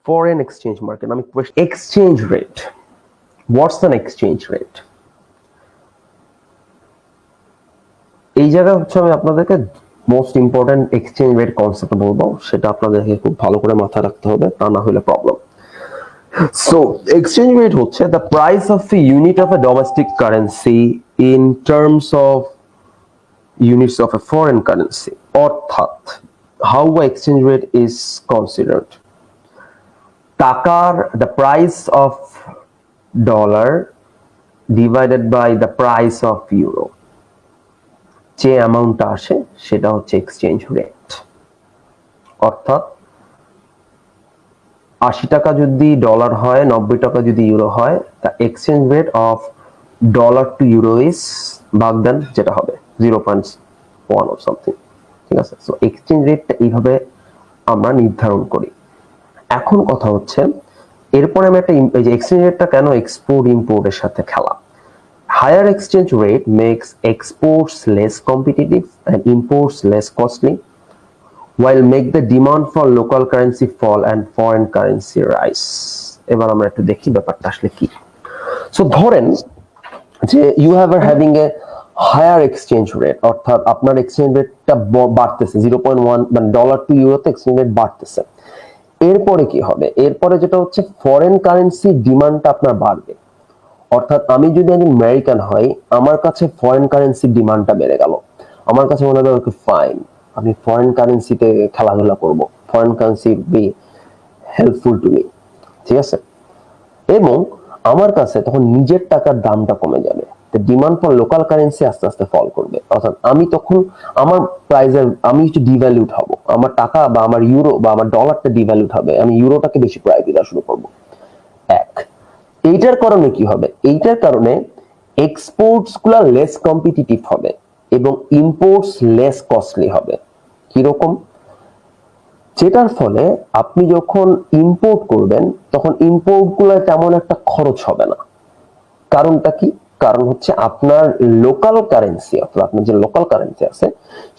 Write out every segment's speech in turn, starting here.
foreign exchange market. I mean, exchange rate. What's an exchange rate? এই জায়গায় হচ্ছে আমি আপনাদেরকে most important exchange rate concept বলবো, সেটা আপনাদেরকে খুব ভালো করে মাথায় রাখতে হবে, তা না হলে প্রবলেম। So exchange rate হচ্ছে the price of a unit of a domestic currency in terms of units of a foreign currency, অর্থাৎ how exchange rate is considered. টাকার the price of dollar divided by the price of euro, যে অ্যামাউন্টটা আসে সেটা হচ্ছে exchange rate. অর্থাৎ 80 টাকা যদি ডলার হয়, 90 টাকা যদি ইউরো হয়, the exchange rate of dollar to euro is back then যেটা হবে 0.1 or something, ঠিক আছে। সো এক্সচেঞ্জ রেটটা এইভাবে আমরা নির্ধারণ করি। এখন কথা হচ্ছে এরপরে আমি একটা এই যে এক্সচেঞ্জ রেটটা কেন এক্সপোর্ট ইম্পোর্টের সাথে খেলা। Higher exchange rate makes exports less competitive and imports less costly, while make the demand for local currency fall and foreign currency rise. এবার আমরা একটু দেখি ব্যাপারটা আসলে কি। সো ধরেন যে you are having a higher exchange rate, অর্থাৎ আপনার এক্সচেঞ্জ রেটটা বাড়তেছে 0.1, মানে ডলার টু ইউরোতে এক্সচেঞ্জ রেট বাড়তেছে। এরপরে কি হবে? এরপরে যেটা হচ্ছে ফরেন কারেন্সি ডিমান্ডটা আপনার বাড়বে। অর্থাৎ আমি যদি একজন আমেরিকান হই, আমার কাছে ফরেন কারেন্সি ডিমান্ডটা বেড়ে গেল, আমার কাছে মনে হবে ওকে ফাইন, আমি ফরেন কারেন্সিতে খেলাধুলা করব, foreign currency be helpful to me, ঠিক আছে। এবং আমার কাছে তখন নিজের টাকার দামটা কমে যাবে, ডিমান্ড ফর লোকাল কারেন্সি আস্তে আস্তে ফল করবে। অর্থাৎ আমি তখন আমার প্রাইসের আমি একটু ডিভ্যালুড হব, আমার টাকা বা আমার ইউরো বা আমার ডলারটা ডিভ্যালুড হবে, আমি ইউরোটাকে বেশি প্রাইস দিতে শুরু করব। এক, এইটার কারণে কি হবে? এইটার কারণে এক্সপোর্টস গুলা লেস কম্পিটিটিভ হবে এবং ইম্পোর্টস লেস কস্টলি হবে। কিরকম? যেটার ফলে আপনি যখন ইম্পোর্ট করবেন তখন ইম্পোর্ট গুলা তেমন একটা খরচ হবে না। কারণটা কি? কারণ হচ্ছে আপনার লোকাল কারেন্সি, অর্থাৎ আপনার যে লোকাল কারেন্সি আছে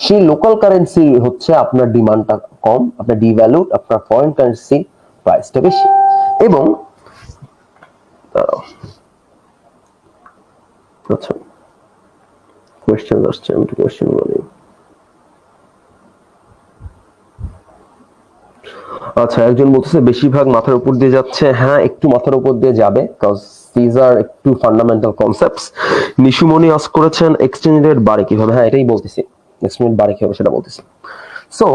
সেই লোকাল কারেন্সি হচ্ছে আপনার ডিমান্ডটা কম, আপনার ডিভ্যালুড, আপনার ফরেন কারেন্সি প্রাইসটা বেশি। এবং আচ্ছা, কোশ্চেন আসছে, আমি একটু কোশ্চেন বলি। আচ্ছা, একজন বলতেছে বেশিরভাগ মাথার উপর দিয়ে যাচ্ছে। হ্যাঁ, একটু মাথার উপর দিয়ে যাবে, কজ দিস আর একটু ফান্ডামেন্টাল কনসেপ্টস। নিশুমনি আস্ক করেছেন এক্সচেঞ্জ রেট বাড়ে কিভাবে? হ্যাঁ, এটাই বলতেছি, এক্সচেঞ্জ রেট বাড়ে কিভাবে সেটা বলতেছি। সো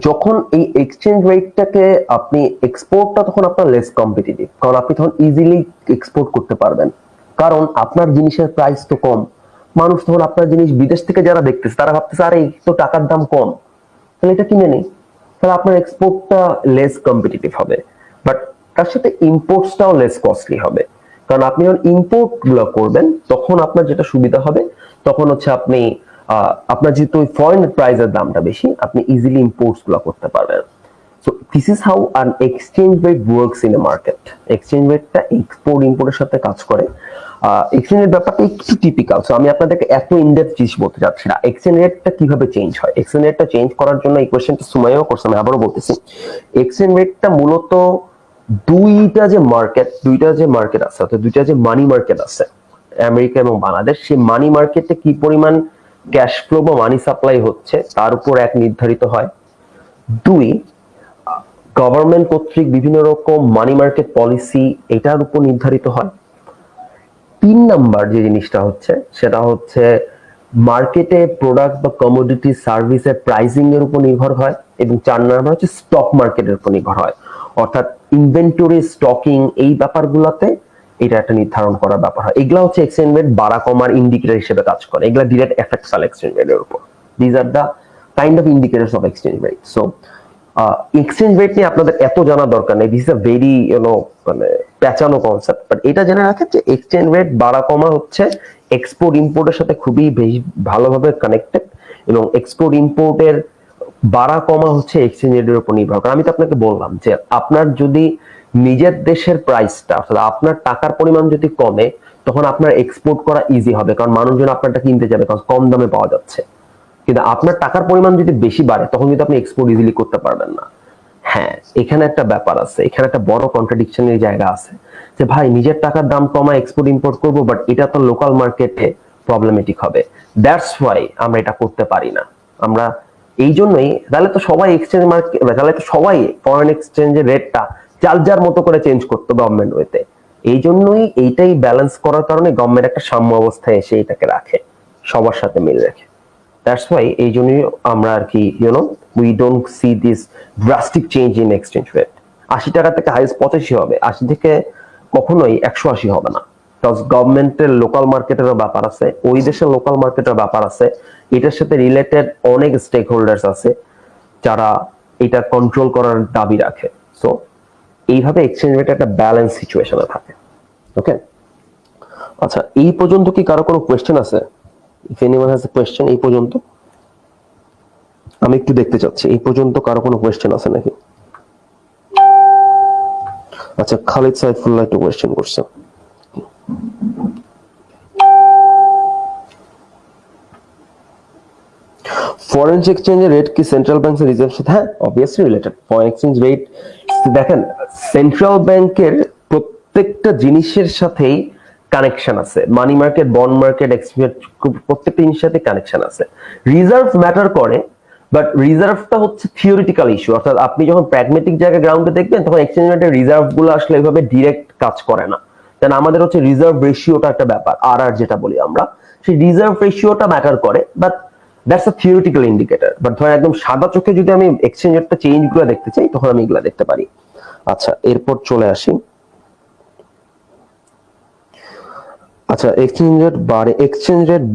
যখন এই এক্সচেঞ্জ রেটটাকে আপনি এক্সপোর্টটা তখন আপনার লেস কম্পিটিটিভ, কারণ আপনি তখন ইজিলি এক্সপোর্ট করতে পারবেন, কারণ আপনার জিনিসের প্রাইস তো কম। মানুষ তখন আপনার জিনিস বিদেশ থেকে যারা দেখতেছে তারা ভাবতেছে আরে এই তো টাকার দাম কম, তাহলে এটা কিনে নেই, তাহলে আপনার এক্সপোর্টটা লেস কম্পিটিটিভ হবে। বাট তার সাথে ইম্পোর্টসটাও লেস কস্টলি হবে, কারণ আপনি যখন ইম্পোর্ট গুলো করবেন তখন আপনার যেটা সুবিধা হবে, তখন হচ্ছে আপনি আপনার যেহেতু ফরেন প্রাইসের দামটা বেশি, আপনি ইজিলি ইম্পোর্টস গুলো করতে পারবেন। So this is how an exchange rate works in a market. Exchange রেটটা এক্সপোর্ট ইম্পোর্টের সাথে কাজ করে। এক্সচেঞ্জ রেট ব্যাপারটা একটু টিপিক্যাল, সো আমি আপনাদেরকে এত ইনডেপথ জিনিস বলতে যাচ্ছি না। এক্সচেঞ্জ রেটটা কিভাবে চেঞ্জ হয়, এক্সচেঞ্জ রেটটা চেঞ্জ করার জন্য এই কোশ্চেনটা সুমাইও করছে, আমি আবারও বলতেছি। এক্সচেঞ্জ রেটটা মূলত দুইটা যে মার্কেট আছে, অর্থাৎ দুইটা যে মানি মার্কেট আছে, আমেরিকা এবং বাংলাদেশ, সেই মানি মার্কেটে কি পরিমাণ ক্যাশ ফ্লো বা মানি সাপ্লাই হচ্ছে তার উপর এক নির্ধারিত হয়। দুই, গভর্নমেন্ট কর্তৃক বিভিন্ন রকম মানি মার্কেট পলিসি, এটার উপর নির্ধারিত হয়। তিন নাম্বার যে জিনিসটা হচ্ছে সেটা হচ্ছে মার্কেটে প্রোডাক্ট বা কমোডিটি সার্ভিসের প্রাইসিং এর উপর নির্ভর হয়। এবং চার নাম্বার হচ্ছে স্টক মার্কেটের উপর নির্ভর হয়, অর্থাৎ ইনভেন্টরি স্টকিং, এই ব্যাপারগুলোতে এটা একটা নির্ধারণ করার ব্যাপার হয়। এগুলা হচ্ছে এক্সচেঞ্জ রেট বাড়া কমার ইন্ডিকেটর হিসেবে কাজ করে, এগুলা ডিরেক্ট এফেক্ট ফেলে এক্সচেঞ্জ রেটের উপর। This are the kind of indicators of exchange rate. So exchange rate নিয়ে আপনাদের এত জানা দরকার নেই, দিস ইজ আ ভেরি মানে প্যাচানো কনসেপ্ট, বাট এটা জেনে রাখেন যে এক্সচেঞ্জ রেট বাড়া কমা হচ্ছে এক্সপোর্ট ইম্পোর্টের সাথে খুবই বেশি ভালোভাবে কানেক্টেড, এবং এক্সপোর্ট ইম্পোর্টের বাড়া কমা হচ্ছে এক্সচেঞ্জ রেটের উপর নির্ভর করে। আমি তো আপনাকে বললাম যে আপনার যদি নিজের দেশের প্রাইসটা, অর্থাৎ আপনার টাকার পরিমাণ যদি কমে, তখন আপনার এক্সপোর্ট করা ইজি হবে, কারণ মানুষজন আপনারটা কিনতে যাবে, কারণ কম দামে পাওয়া যাচ্ছে। কিন্তু আপনার টাকার পরিমাণ যদি বেশি বাড়ে তখন কিন্তু আপনি এক্সপোর্ট ইজিলি করতে পারবেন না। হ্যাঁ, এখানে একটা ব্যাপার আছে, এখানে একটা বড় কন্ট্রাডিকশনের জায়গা আছে যে ভাই নিজের টাকার দাম কমায় এক্সপোর্ট ইম্পোর্ট করব, বাট এটা তো লোকাল মার্কেটে প্রবলেমেটিক হবে। দ্যাটস ওয়াই আমরা এটা করতে পারি না। আমরা এই জন্যই, তাহলে তো সবাই এক্সচেঞ্জ মার্কেট, তাহলে তো সবাই ফরেন এক্সচেঞ্জের রেটটা যার যার মতো করে চেঞ্জ করতো গভর্নমেন্ট ওয়েতে। এই জন্যই এইটাই ব্যালেন্স করার কারণে গভর্নমেন্ট একটা সাম্য অবস্থায় এসে এটাকে রাখে, সবার সাথে মিল রাখে। That's why এই জন্যই আমরা আর কি we don't see this drastic change in exchange rate. 80 টাকা থেকে হাইস্ট 85 হবে, 80 থেকে কখনোই 180 হবে না। কারণ গভর্নমেন্টের লোকাল মার্কেটেরও ব্যাপার আছে, ওই দেশের লোকাল মার্কেটের ব্যাপার আছে, এটার সাথে রিলেটেড অনেক স্টেক হোল্ডার্স আছে যারা এটা কন্ট্রোল করার দাবি রাখে। সো এইভাবে এক্সচেঞ্জ রেট একটা ব্যালেন্স সিচুয়েশনে থাকে। ওকে, আচ্ছা, এই পর্যন্ত কি কারো কোনো কোয়েশ্চেন আছে? If anyone has a question, এই পর্যন্ত আমি একটু দেখতে চাচ্ছি, এই পর্যন্ত কারো কোনো কোয়েশ্চেন আছে নাকি? আচ্ছা, খালিদ সাইফুল্লাহ একটু কোয়েশ্চেন করছে। ফরেন এক্সচেঞ্জের রেট কি সেন্ট্রাল ব্যাংক এর রিজার্ভ সাথে? হ্যাঁ, obviously related. Foreign exchange rate দেখেন, সেন্ট্রাল ব্যাংকের প্রত্যেকটা জিনিসের সাথেই কানেকশন আছে। Money market, bond market, exchange, প্রত্যেকটা জিনিসের সাথে কানেকশন আছে। রিজার্ভ ম্যাটার করে, বাট রিজার্ভটা হচ্ছে থিওরিটিক্যাল ইস্যু। অর্থাৎ আপনি যখন প্র্যাগমেটিক জায়গায় গ্রাউন্ডে দেখবেন তখন এক্সচেঞ্জ রেটের রিজার্ভ গুলো আসলে এইভাবে ডিরেক্ট কাজ করে না। দেন আমাদের হচ্ছে রিজার্ভ রেশিওটা একটা ব্যাপার, আর যেটা বলি আমরা, সেই রিজার্ভ রেশিওটা ম্যাটার করে, but that's a theoretical indicator. But ধরেন একদম সাদা চোখে যদি আমি এক্সচেঞ্জ রেটটা চেঞ্জ গুলো দেখতে চাই তখন আমি এগুলা দেখতে পারি। আচ্ছা, এরপর চলে আসি। আচ্ছা, এক্সচেঞ্জ রেট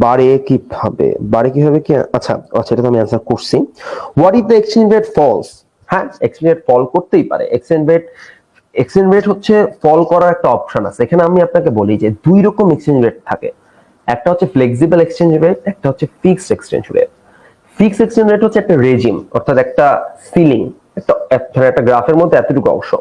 বাড়ে কিভাবে কি? আচ্ছা, এটা তো আমি অ্যানসার করছি। What if the exchange rate falls? হ্যাঁ, এক্সচেঞ্জ রেট ফল করতেই পারে। এক্সচেঞ্জ রেট হচ্ছে ফল করার একটা অপশন আছে। এখানে আমি আপনাকে বলি যে দুই রকম এক্সচেঞ্জ রেট থাকে, একটা হচ্ছে ফ্লেক্সিবল এক্সচেঞ্জ রেট, একটা হচ্ছে fixed exchange rate. Fixed exchange rate হচ্ছে একটা রেজিম, অর্থাৎ একটা সিলিং, একটা গ্রাফের মধ্যে এতটুকু অংশ,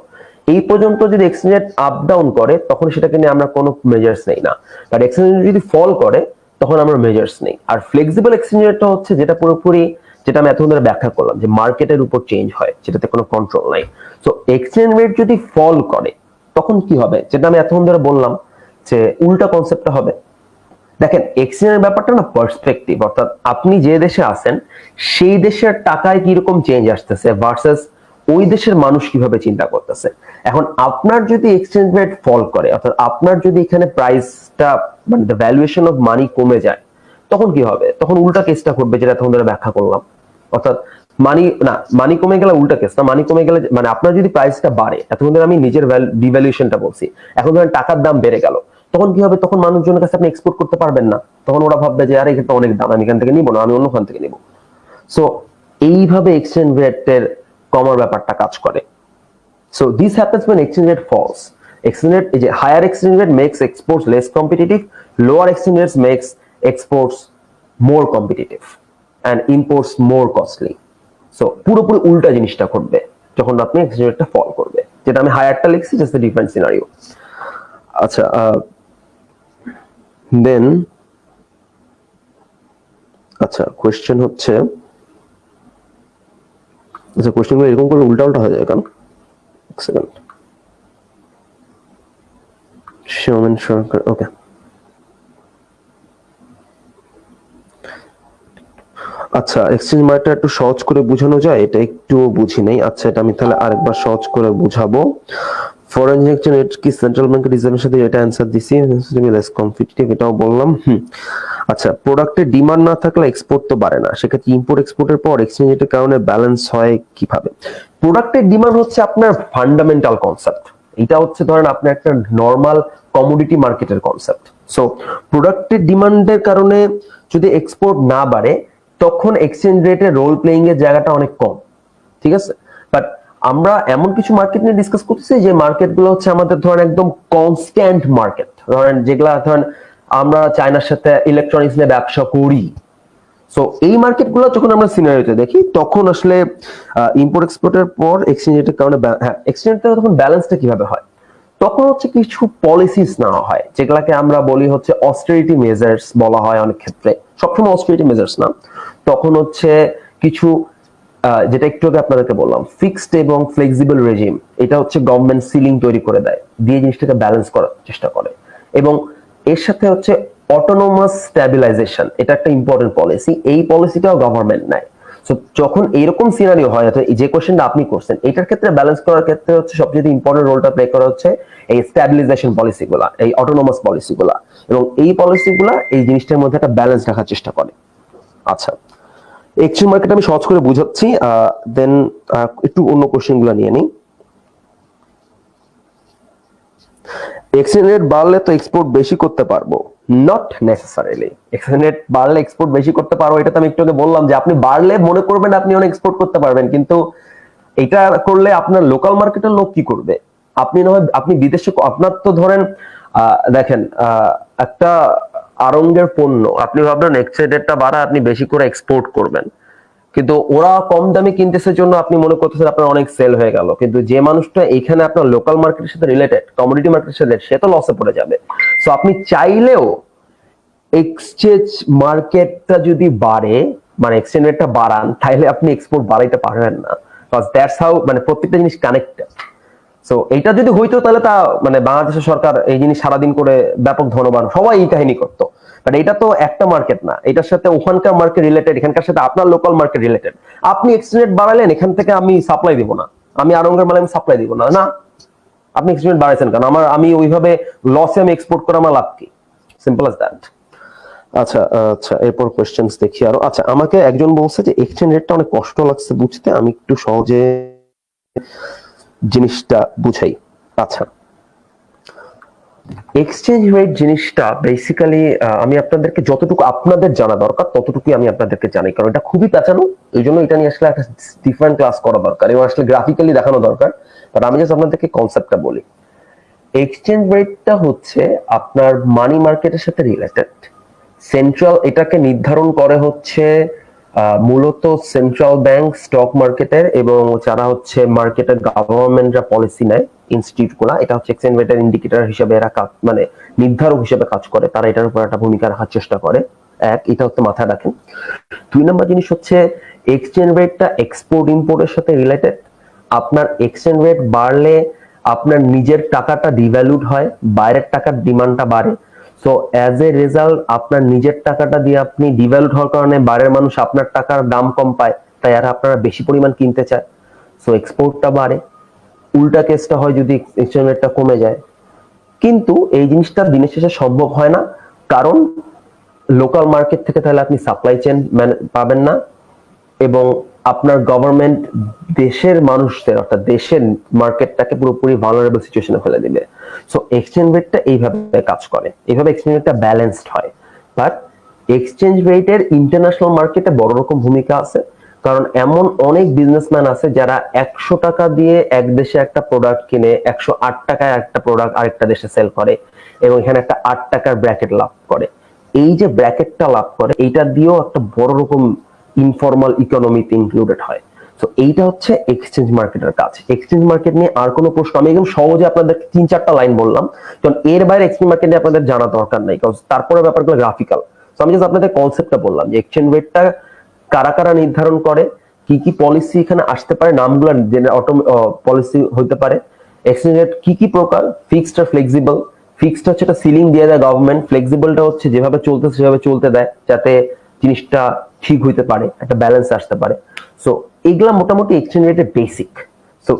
এই পর্যন্ত যদি এক্সচেঞ্জ রেট আপ ডাউন করে তখন সেটাকে নিয়ে আমরা কোনো মেজার্স নেই না, বাট এক্সচেঞ্জ রেট যদি ফল করে তখন আমরা মেজার্স নেই। আর ফ্লেক্সিবল এক্সচেঞ্জ রেটটা হচ্ছে যেটা পুরোপুরি, যেটা আমি এতক্ষণ ধরে ব্যাখ্যা করলাম, যে মার্কেটের উপর চেঞ্জ হয়, যেটাতে কোনো কন্ট্রোল নাই। সো এক্সচেঞ্জ রেট যদি ফল করে তখন কি হবে, যেটা আমি এতক্ষণ ধরে বললাম, যে উল্টা কনসেপ্টটা হবে। দেখেন, এক্সচেঞ্জের ব্যাপারটা না পার্সপেক্টিভ, অর্থাৎ আপনি যে দেশে আছেন সেই দেশের টাকায় কিরকম চেঞ্জ আসতেছে ভার্সেস ওই দেশের মানুষ কিভাবে চিন্তা করতেছে। এখন আপনার যদি এক্সচেঞ্জ রেট ফল করে, অর্থাৎ আপনার যদি এখানে প্রাইসটা, মানে দ্য ভ্যালুয়েশন অফ মানি কমে যায়, তখন কি হবে? তখন উল্টা কেসটা ঘটবে, যেটা তখন ধরে ব্যাখ্যা করলাম। অর্থাৎ মানি কমে গেলে উল্টা কেস না, মানি কমে গেলে মানে আপনার যদি প্রাইসটা বাড়ে, এতক্ষণ ধরে আমি নিজের ডিভ্যালুয়েশনটা বলছি, এখন ধরেন টাকার দাম বেড়ে গেল, তখন কি হবে? তখন মানুষজনের কাছে আপনি এক্সপোর্ট করতে পারবেন না। তখন ওরা ভাববে যে আরে এটা অনেক দাম, আমি এখান থেকে নিব না, আমি অন্যখান থেকে নিব। সো এইভাবে এক্সচেঞ্জ রেটের কমার ব্যাপারটা কাজ করে। So this happens when exchange rate falls. Higher exchange rate makes exports less competitive, lower exchange rates makes exports more competitive and imports more costly. So পুরোপুরি উল্টা জিনিসটা ঘটবে যখন আপনি এক্সচেঞ্জ রেটটা ফল করবে, যেটা আমি হায়ারটা লিখছি, জাস্ট এ ডিফারেন্ট সিনারিও। আচ্ছা, দেন আচ্ছা, কোশ্চেন হচ্ছে, আচ্ছা কোশ্চেনগুলো এরকম করে উল্টা হয়ে যায় কেন? এক সেকেন্ড, সৌমেন সরকার, ওকে। আচ্ছা, এক্সচেঞ্জ মার্কেটটা একটু সহজ করে বোঝানো যায়? এটা একটু বুঝি নাই। আচ্ছা, এটা আমি তাহলে আরেকবার সহজ করে বুঝাবো। ফরেন এক্সচেঞ্জ রেট কি সেন্ট্রাল ব্যাংকের রিজার্ভের সাথে, এটা অ্যানসার দিছি, লেস কম্পিটিটিভ, এটাও বললাম। আচ্ছা, প্রোডাক্টের ডিমান্ড না থাকলে এক্সপোর্ট তো বাড়ে না, সেক্ষেত্রে ইম্পোর্ট এক্সপোর্টের পর এক্সচেঞ্জ রেটের কারণে ব্যালেন্স হয় কিভাবে? প্রোডাক্টের ডিমান্ড হচ্ছে আপনার ফান্ডামেন্টাল কনসেপ্ট। এটা হচ্ছে ধরেন আপনার একটা নরমাল কমোডিটি মার্কেটের কনসেপ্ট। সো প্রোডাক্টের ডিমান্ডের কারণে যদি এক্সপোর্ট না বাড়ে তখন এক্সচেঞ্জ রেটের রোল প্লেইং এর জায়গাটা অনেক কম, ঠিক আছে? বাট আমরা এমন কিছু মার্কেট নিয়ে ডিসকাস করতেছি যে মার্কেটগুলো হচ্ছে আমাদের ধরেন একদম কনস্ট্যান্ট মার্কেট, ধরেন যেগুলা ধরেন আমরা চায়নার সাথে ইলেকট্রনিক্স নিয়ে ব্যবসা করি। সো এই মার্কেটগুলো যখন আমরা সিনারিওতে দেখি তখন আসলে ইম্পোর্ট এক্সপোর্টের পর এক্সচেঞ্জ রেটের কারণে, হ্যাঁ, এক্সচেঞ্জ রেটের তখন ব্যালেন্সটা কিভাবে হয়? তখন হচ্ছে কিছু পলিসিস নেওয়া হয়, যেগুলাকে আমরা বলি হচ্ছে অস্টেরিটি মেজার্স বলা হয় অনেক ক্ষেত্রে, সবসময় অস্টেরিটি মেজার্স না। তখন হচ্ছে কিছু যেটা একটু আগে আপনাদেরকে বললাম, ফিক্সড এবং ফ্লেক্সিবল রেজিম, এটা হচ্ছে গভর্নমেন্ট সিলিং তৈরি করে দেয়, দিয়ে জিনিসটাকে ব্যালেন্স করার চেষ্টা করে। এবং এর সাথে হচ্ছে অটোনোমাস স্ট্যাবিলাইজেশন, এটা একটা ইম্পর্টেন্ট পলিসি, এই পলিসিটাও গভর্নমেন্ট নেয়। সো যখন এরকম সিনারিও হয়, যে কোশ্চেনটা আপনি করছেন এটার ক্ষেত্রে ব্যালেন্স করার ক্ষেত্রে হচ্ছে সবচেয়ে ইম্পর্টেন্ট রোলটা প্লে করা হচ্ছে এই স্ট্যাবিলাইজেশন পলিসিগুলা, এই অটোনোমাস পলিসিগুলা, এবং এই পলিসিগুলা এই জিনিসটার মধ্যে একটা ব্যালেন্স রাখার চেষ্টা করে। আচ্ছা, এক্সচেঞ্জ মার্কেট আমি সহজ করে বুঝাচ্ছি, দেন একটু অন্য কোশ্চেন গুলো নিয়ে নিই। এক্সচেঞ্জ রেট বাড়লে তো এক্সপোর্ট বেশি করতে পারবো, নট নেসেসারিলি। এক্সচেঞ্জ রেট বাড়লে এক্সপোর্ট বেশি করতে পারবো, এটা তো আমি একটু আগে বললাম যে আপনি বাড়লে মনে করবেন আপনি অনেক এক্সপোর্ট করতে পারবেন, কিন্তু এটা করলে আপনার লোকাল মার্কেটের লোক কি করবে? আপনি না হয় আপনি বিদেশে, আপনার তো ধরেন দেখেন একটা আড়ঙ্গের পণ্য আপনি ভাবলেন এক্সচেঞ্জ রেটটা বাড়া আপনি বেশি করে এক্সপোর্ট করবেন, কিন্তু ওরা কম দামে কিনতেছে জন্য আপনি মনে করতেছেন আপনার অনেক সেল হয়ে গেল, কিন্তু যে মানুষটা এখানে আপনার লোকাল মার্কেটের সাথে রিলেটেড, কমোডিটি মার্কেটের সাথে, সে তো লসে পড়ে যাবে। সো আপনি চাইলেও এক্সচেঞ্জ মার্কেটটা যদি বাড়ে, মানে এক্সচেঞ্জ রেটটা বাড়ান, তাহলে আপনি এক্সপোর্ট বাড়াইতে পারবেন না, বিকজ দ্যাটস হাউ, মানে প্রত্যেকটা জিনিস কানেক্টেড। সো এটা যদি হইতো তাহলে তা মানে বাংলাদেশের সরকার এই জিনিস সারাদিন করে ব্যাপক ধনবান সবাই এই কাহিনী করতো, বাট এটা তো একটা মার্কেট না, এটার সাথে ওখানকার মার্কেট রিলেটেড, এখানকার সাথে আপনার লোকাল মার্কেট রিলেটেড। আপনি এক্সচেঞ্জ রেট বাড়ালেন, এখান থেকে আমি সাপ্লাই দিব না, আমি আরঙ্গের মালে আমি সাপ্লাই দিব না, না আপনি এক্সচেঞ্জ রেট বাড়াইছেন কেন? আমি ওইভাবে লসে আমি এক্সপোর্ট করে আমার লাভ কি? Simple as that. আচ্ছা আচ্ছা, এরপর কোশ্চেনস দেখি আরো। আচ্ছা, আমাকে একজন বলছে যে এক্সচেঞ্জ রেটটা অনেক কষ্ট লাগছে বুঝতে, আমি একটু সহজে জিনিসটা বুঝাই। আচ্ছা, এক্সচেঞ্জ রেট জিনিসটা বেসিক্যালি আমি আপনাদেরকে যতটুকু আপনাদের জানা দরকার ততটুকুই আমি আপনাদেরকে জানি, কারণ এটা খুবই পেঁচানো, এই জন্য এটা নিয়ে আসলে একটা ডিফারেন্ট ক্লাস করা দরকার এবং আসলে গ্রাফিক্যালি দেখানো দরকার। বাট আমি জাস্ট আপনাদেরকে কনসেপ্টটা বলি। এক্সচেঞ্জ রেটটা হচ্ছে আপনার মানি মার্কেটের সাথে রিলেটেড। সেন্ট্রাল এটাকে নির্ধারণ করে হচ্ছে মূলত সেন্ট্রাল ব্যাংক, স্টক মার্কেটের, এবং যারা হচ্ছে মার্কেটের গভর্নমেন্টরা পলিসি নেয়, ইনস্টিটিউট গুলা, এটা হচ্ছে এক্সচেঞ্জ রেটের ইন্ডিকেটর হিসেবে এরা মানে নির্ধারক হিসেবে কাজ করে, তারা এটার উপর একটা ভূমিকা রাখার চেষ্টা করে। এক, এটা হচ্ছে মাথায় রাখেন। 2 নম্বর জিনিস হচ্ছে এক্সচেঞ্জ রেটটা এক্সপোর্ট ইম্পোর্টের সাথে রিলেটেড। আপনার এক্সচেঞ্জ রেট বাড়লে আপনার নিজের টাকাটা ডিভ্যালুড হয়, বাইরের টাকার ডিমান্ডটা বাড়ে। সো অ্যাজ এ রেজাল্ট আপনার নিজের টাকাটা দিয়ে আপনি ডিভ্যালুড হওয়ার কারণে বাইরের মানুষ আপনার টাকার দাম কম পায়, তাই আর আপনারা বেশি পরিমাণ কিনতে চায়, সো এক্সপোর্টটা বাড়ে। উল্টা কেসটা হয় যদি এক্সচেঞ্জ রেটটা কমে যায়, কিন্তু এই জিনিসটা দিনের শেষে সম্ভব হয় না, কারণ লোকাল মার্কেট থেকে তাহলে আপনি সাপ্লাই চেইন পাবেন না, এবং আপনার গভর্নমেন্ট দেশের মানুষদের, অর্থাৎ দেশের মার্কেটটাকে পুরোপুরি ভালনারেবল সিচুয়েশনে ফেলে দিবে। সো এক্সচেঞ্জ রেটটা এইভাবে কাজ করে, এইভাবে এক্সচেঞ্জ রেটটা ব্যালেন্সড হয়। বাট এক্সচেঞ্জ রেটের ইন্টারন্যাশনাল মার্কেটে বড় রকম ভূমিকা আছে, কারণ এমন অনেক বিজনেসম্যান আছে যারা 100 টাকা দিয়ে এক দেশে একটা প্রোডাক্ট কিনে 108 টাকায় একটা প্রোডাক্ট আরেকটা দেশে সেল করে, এবং এখানে একটা 8 টাকার ব্র্যাকেট লাভ করে। এই যে ব্র্যাকেটটা লাভ করে, এইটা দিয়েও একটা বড় রকম ইনফর্মাল ইকোনমিতে ইনক্লুডেড হয়। সো এইটা হচ্ছে এক্সচেঞ্জ মার্কেটের কাজ। এক্সচেঞ্জ মার্কেট নিয়ে আর কোনো প্রশ্ন, আমি একদম সহজে আপনাদের 3-4টা লাইন বললাম, কারণ এর বাইরে এক্সচেঞ্জ মার্কেট নিয়ে আপনাদের জানা দরকার নাই, কারণ তারপরে ব্যাপারগুলো গ্রাফিক্যাল। সো আমি জাস্ট আপনাদের কনসেপ্টটা বললাম যে এক্সচেঞ্জ রেটটা কারা কারা নির্ধারণ করে, কি কি পলিসি এখানে আসতে পারে, নামগুলো অটো পলিসি হইতে পারে, এক্সচেঞ্জ রেট কি কি প্রকার, ফিক্সড আর ফ্লেক্সিবল। ফিক্সড হচ্ছে একটা সিলিং দিয়ে দেয় গভর্নমেন্ট, ফ্লেক্সিবলটা হচ্ছে যেভাবে চলতেছে সেভাবে চলতে দেয়, যাতে জিনিসটা ঠিক হইতে পারে, একটা ব্যালেন্স আসতে পারে। সো এগুলা মোটামুটি এক্সচেঞ্জ রেটের বেসিক। সো